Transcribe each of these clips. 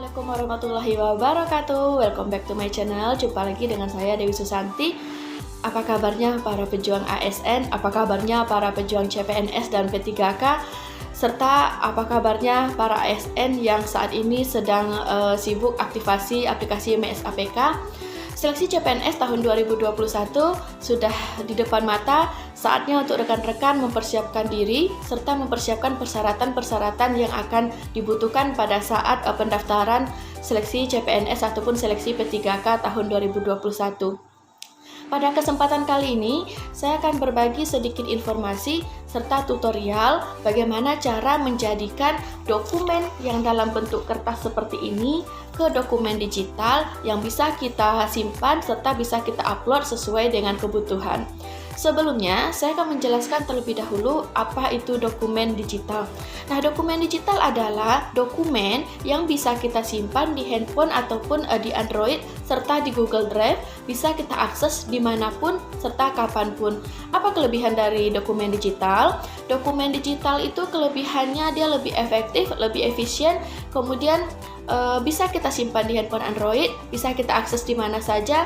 Assalamualaikum warahmatullahi wabarakatuh. Welcome back to my channel. Jumpa lagi dengan saya Dewi Susanti. Apa kabarnya para pejuang ASN? Apa kabarnya para pejuang CPNS dan P3K? Serta apa kabarnya para ASN yang saat ini sedang sibuk aktivasi aplikasi MSAPK? Seleksi CPNS tahun 2021 sudah di depan mata, saatnya untuk rekan-rekan mempersiapkan diri serta mempersiapkan persyaratan-persyaratan yang akan dibutuhkan pada saat pendaftaran seleksi CPNS ataupun seleksi P3K tahun 2021. Pada kesempatan kali ini, saya akan berbagi sedikit informasi serta tutorial bagaimana cara menjadikan dokumen yang dalam bentuk kertas seperti ini ke dokumen digital yang bisa kita simpan serta bisa kita upload sesuai dengan kebutuhan. Sebelumnya, saya akan menjelaskan terlebih dahulu apa itu dokumen digital. Nah, dokumen digital adalah dokumen yang bisa kita simpan di handphone ataupun di Android serta di Google Drive, bisa kita akses dimanapun serta kapanpun. Apa kelebihan dari dokumen digital? Dokumen digital itu kelebihannya dia lebih efektif, lebih efisien, kemudian bisa kita simpan di handphone Android, bisa kita akses di mana saja,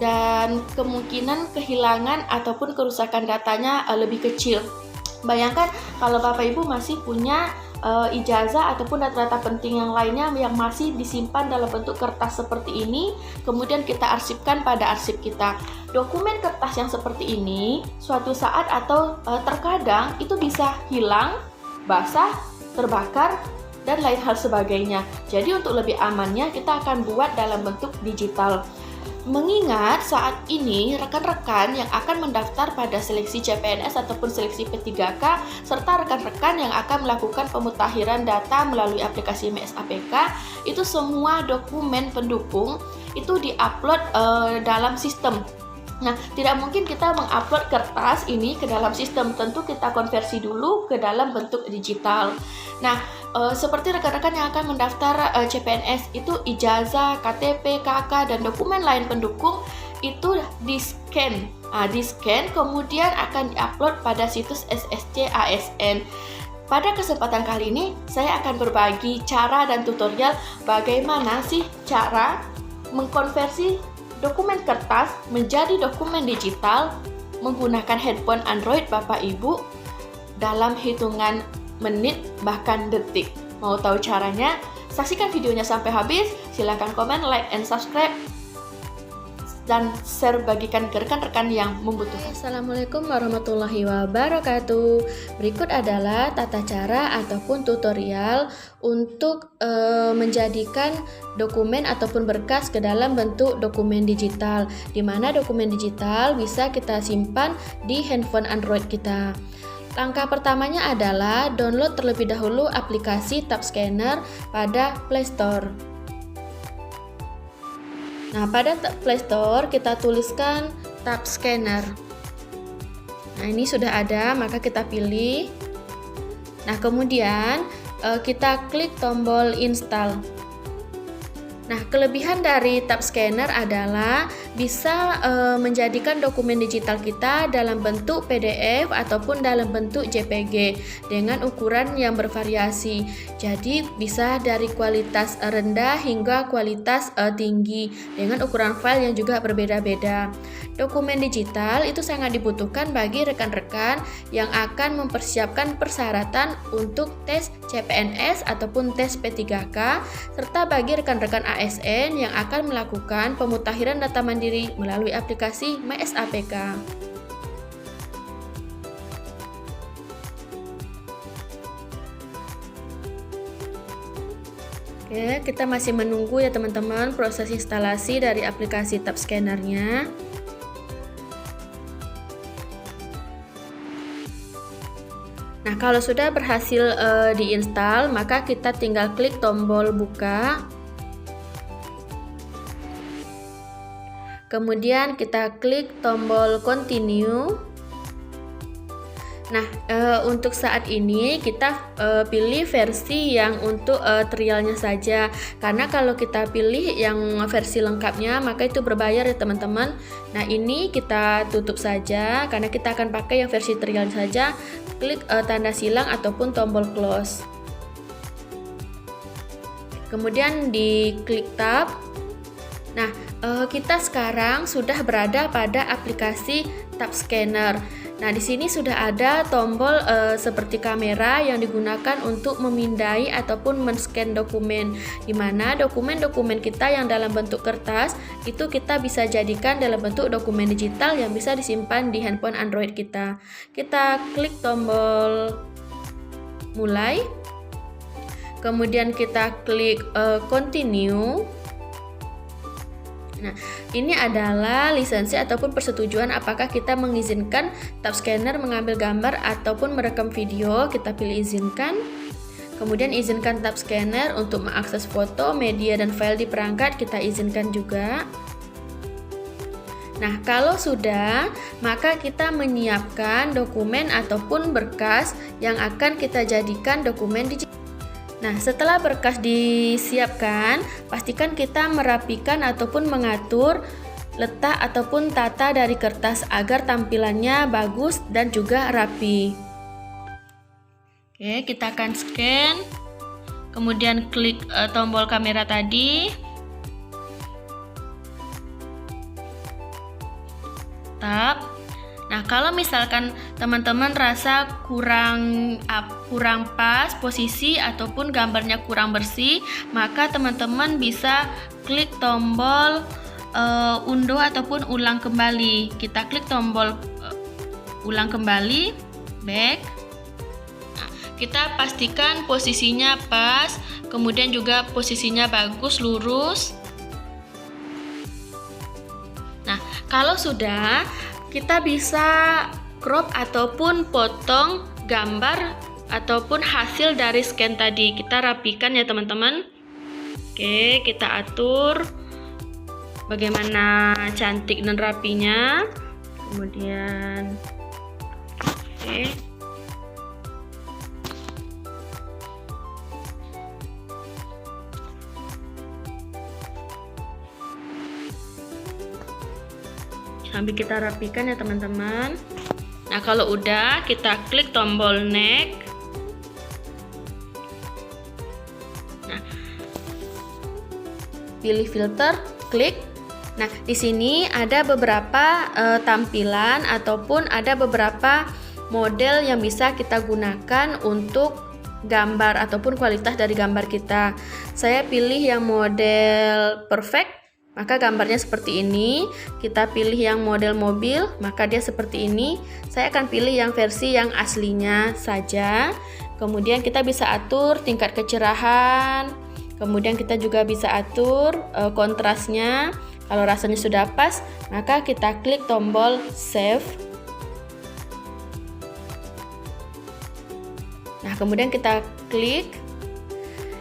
dan kemungkinan kehilangan ataupun kerusakan datanya lebih kecil. Bayangkan kalau Bapak Ibu masih punya ijazah ataupun data-data penting yang lainnya yang masih disimpan dalam bentuk kertas seperti ini, kemudian kita arsipkan pada arsip kita. Dokumen kertas yang seperti ini suatu saat atau terkadang itu bisa hilang, basah, terbakar, dan lain hal sebagainya. Jadi untuk lebih amannya kita akan buat dalam bentuk digital. Mengingat saat ini rekan-rekan yang akan mendaftar pada seleksi CPNS ataupun seleksi P3K serta rekan-rekan yang akan melakukan pemutakhiran data melalui aplikasi MSAPK, itu semua dokumen pendukung itu diupload dalam sistem. Nah, tidak mungkin kita mengupload kertas ini ke dalam sistem, tentu kita konversi dulu ke dalam bentuk digital. Nah, seperti rekan-rekan yang akan mendaftar CPNS itu ijazah, KTP, KK, dan dokumen lain pendukung itu di-scan. Di-scan kemudian akan diupload pada situs SSC ASN. Pada kesempatan kali ini, saya akan berbagi cara dan tutorial bagaimana sih cara mengkonversi dokumen kertas menjadi dokumen digital menggunakan handphone Android Bapak Ibu dalam hitungan menit bahkan detik. Mau tahu caranya? Saksikan videonya sampai habis. Silakan komen, like, and subscribe, dan share bagikan ke rekan-rekan yang membutuhkan. Assalamualaikum warahmatullahi wabarakatuh. Berikut adalah tata cara ataupun tutorial untuk menjadikan dokumen ataupun berkas ke dalam bentuk dokumen digital, di mana dokumen digital bisa kita simpan di handphone Android kita. Langkah pertamanya adalah download terlebih dahulu aplikasi Tab Scanner pada Play Store. Nah, pada Play Store kita tuliskan Tab Scanner. Nah, ini sudah ada, maka kita pilih. Nah, kemudian kita klik tombol install. Nah, kelebihan dari Tab Scanner adalah bisa menjadikan dokumen digital kita dalam bentuk PDF ataupun dalam bentuk JPG dengan ukuran yang bervariasi. Jadi bisa dari kualitas rendah hingga kualitas tinggi dengan ukuran file yang juga berbeda-beda. Dokumen digital itu sangat dibutuhkan bagi rekan-rekan yang akan mempersiapkan persyaratan untuk tes CPNS ataupun tes P3K, serta bagi rekan-rekan ASN yang akan melakukan pemutakhiran data mandiri melalui aplikasi MSAPK. Oke, kita masih menunggu ya teman-teman proses instalasi dari aplikasi Tab Scanner-nya. Nah, kalau sudah berhasil diinstal, maka kita tinggal klik tombol buka. Kemudian kita klik tombol continue. Nah, untuk saat ini kita pilih versi yang untuk trialnya saja, karena kalau kita pilih yang versi lengkapnya maka itu berbayar ya teman-teman. Nah, ini kita tutup saja karena kita akan pakai yang versi trial saja. Klik tanda silang ataupun tombol close. kemudian diklik tab. Nah, kita sekarang sudah berada pada aplikasi Tab Scanner. Nah, di sini sudah ada tombol seperti kamera yang digunakan untuk memindai ataupun men-scan dokumen, di mana dokumen-dokumen kita yang dalam bentuk kertas itu kita bisa jadikan dalam bentuk dokumen digital yang bisa disimpan di handphone Android kita. Kita klik tombol mulai, kemudian kita klik continue. Nah, ini adalah lisensi ataupun persetujuan apakah kita mengizinkan Tab Scanner mengambil gambar ataupun merekam video. Kita pilih izinkan. Kemudian izinkan Tab Scanner untuk mengakses foto, media, dan file di perangkat. Kita izinkan juga. Nah, kalau sudah, maka kita menyiapkan dokumen ataupun berkas yang akan kita jadikan dokumen digital. Nah, setelah berkas disiapkan, pastikan kita merapikan ataupun mengatur letak ataupun tata dari kertas agar tampilannya bagus dan juga rapi. Oke, kita akan scan, kemudian klik tombol kamera tadi, tab. Nah, kalau misalkan teman-teman rasa kurang pas posisi ataupun gambarnya kurang bersih, maka teman-teman bisa klik tombol unduh ataupun ulang kembali. Kita klik tombol ulang kembali, back. Nah, kita pastikan posisinya pas, kemudian juga posisinya bagus, lurus. Nah, kalau sudah, kita bisa crop ataupun potong gambar ataupun hasil dari scan tadi. Kita rapikan ya teman-teman. Oke, kita atur bagaimana cantik dan rapinya. Kemudian oke. Sambil kita rapikan ya teman-teman. Nah, kalau udah, kita klik tombol next. Nah, pilih filter, klik. Nah, di sini ada beberapa tampilan ataupun ada beberapa model yang bisa kita gunakan untuk gambar ataupun kualitas dari gambar kita. Saya pilih yang model perfect. Maka gambarnya seperti ini. Kita pilih yang model mobil, maka dia seperti ini. Saya akan pilih yang versi yang aslinya saja. Kemudian kita bisa atur tingkat kecerahan. Kemudian kita juga bisa atur kontrasnya. Kalau rasanya sudah pas, maka kita klik tombol save. Nah, kemudian kita klik.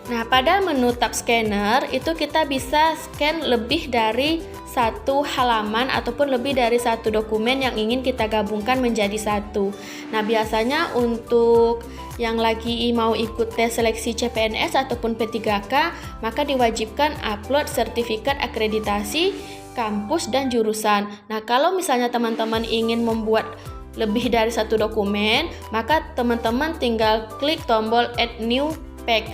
Nah, pada menu Tab Scanner itu kita bisa scan lebih dari satu halaman ataupun lebih dari satu dokumen yang ingin kita gabungkan menjadi satu. Nah, biasanya untuk yang lagi mau ikut tes seleksi CPNS ataupun P3K, maka diwajibkan upload sertifikat akreditasi kampus dan jurusan. Nah, kalau misalnya teman-teman ingin membuat lebih dari satu dokumen, maka teman-teman tinggal klik tombol add new page.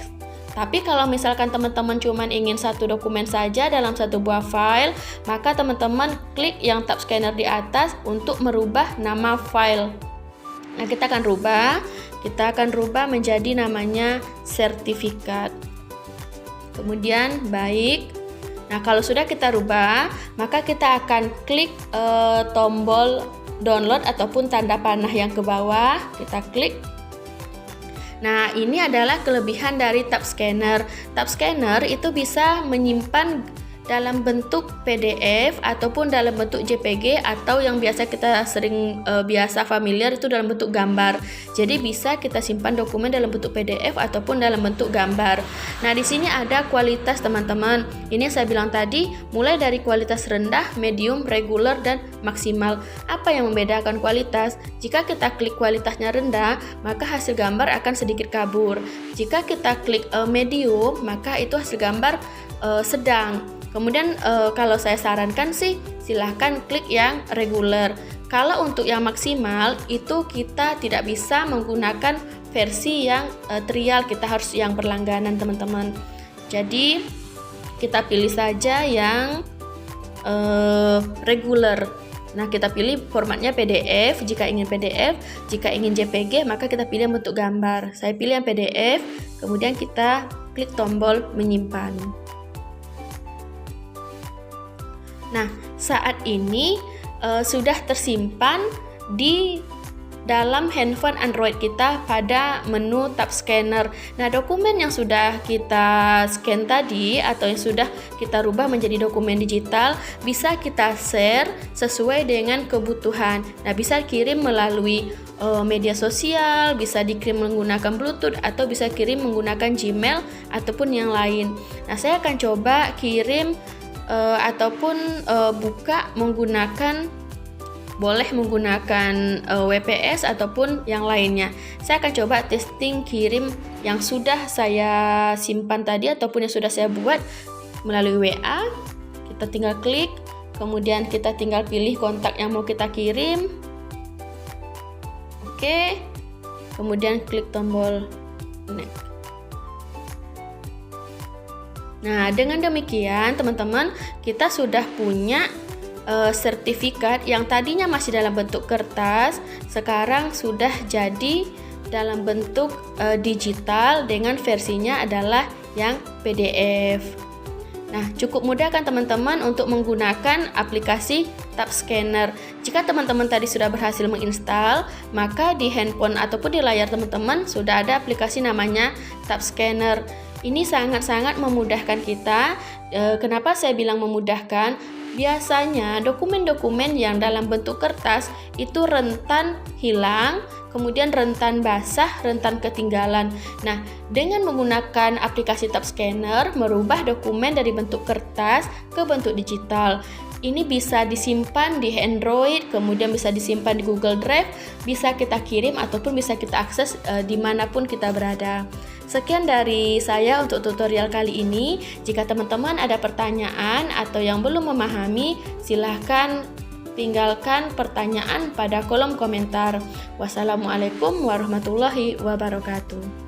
Tapi kalau misalkan teman-teman cuma ingin satu dokumen saja dalam satu buah file, maka teman-teman klik yang tab scanner di atas untuk merubah nama file. Nah, kita akan rubah menjadi namanya sertifikat. Kemudian baik. Nah, kalau sudah kita rubah, maka kita akan klik tombol download ataupun tanda panah yang ke bawah. Kita klik. Nah, ini adalah kelebihan dari Tab Scanner. Tab Scanner itu bisa menyimpan dalam bentuk PDF ataupun dalam bentuk JPG atau yang biasa kita sering biasa familiar itu dalam bentuk gambar. Jadi bisa kita simpan dokumen dalam bentuk PDF ataupun dalam bentuk gambar. Nah, di sini ada kualitas teman-teman. Ini yang saya bilang tadi, mulai dari kualitas rendah, medium, regular, dan maksimal. Apa yang membedakan kualitas? Jika kita klik kualitasnya rendah, maka hasil gambar akan sedikit kabur. Jika kita klik medium, maka itu hasil gambar sedang. Kemudian kalau saya sarankan sih silahkan klik yang regular. Kalau untuk yang maksimal itu kita tidak bisa menggunakan versi yang trial, kita harus yang berlangganan teman-teman. Jadi kita pilih saja yang regular. Nah, kita pilih formatnya PDF jika ingin PDF, jika ingin JPG maka kita pilih bentuk gambar. Saya pilih yang PDF, kemudian kita klik tombol menyimpan. Nah, saat ini sudah tersimpan di dalam handphone Android kita pada menu tab scanner. Nah, dokumen yang sudah kita scan tadi atau yang sudah kita rubah menjadi dokumen digital bisa kita share sesuai dengan kebutuhan. Nah, bisa kirim melalui media sosial, bisa dikirim menggunakan Bluetooth atau bisa kirim menggunakan Gmail ataupun yang lain. Nah, saya akan coba kirim ataupun buka boleh menggunakan WPS ataupun yang lainnya. Saya akan coba testing kirim yang sudah saya simpan tadi ataupun yang sudah saya buat melalui WA. Kita tinggal klik, kemudian kita tinggal pilih kontak yang mau kita kirim. Oke, kemudian klik tombol next. Nah, dengan demikian teman-teman, kita sudah punya sertifikat yang tadinya masih dalam bentuk kertas, sekarang sudah jadi dalam bentuk digital dengan versinya adalah yang PDF. Nah, cukup mudah kan teman-teman untuk menggunakan aplikasi tab scanner. Jika teman-teman tadi sudah berhasil menginstal, maka di handphone ataupun di layar teman-teman sudah ada aplikasi namanya tab scanner. Ini sangat-sangat memudahkan kita. Kenapa saya bilang memudahkan? Biasanya dokumen-dokumen yang dalam bentuk kertas itu rentan hilang, kemudian rentan basah, rentan ketinggalan. Nah, dengan menggunakan aplikasi tab scanner, merubah dokumen dari bentuk kertas ke bentuk digital. Ini bisa disimpan di Android, kemudian bisa disimpan di Google Drive, bisa kita kirim ataupun bisa kita akses dimanapun kita berada. Sekian dari saya untuk tutorial kali ini. Jika teman-teman ada pertanyaan atau yang belum memahami, silahkan tinggalkan pertanyaan pada kolom komentar. Wassalamualaikum warahmatullahi wabarakatuh.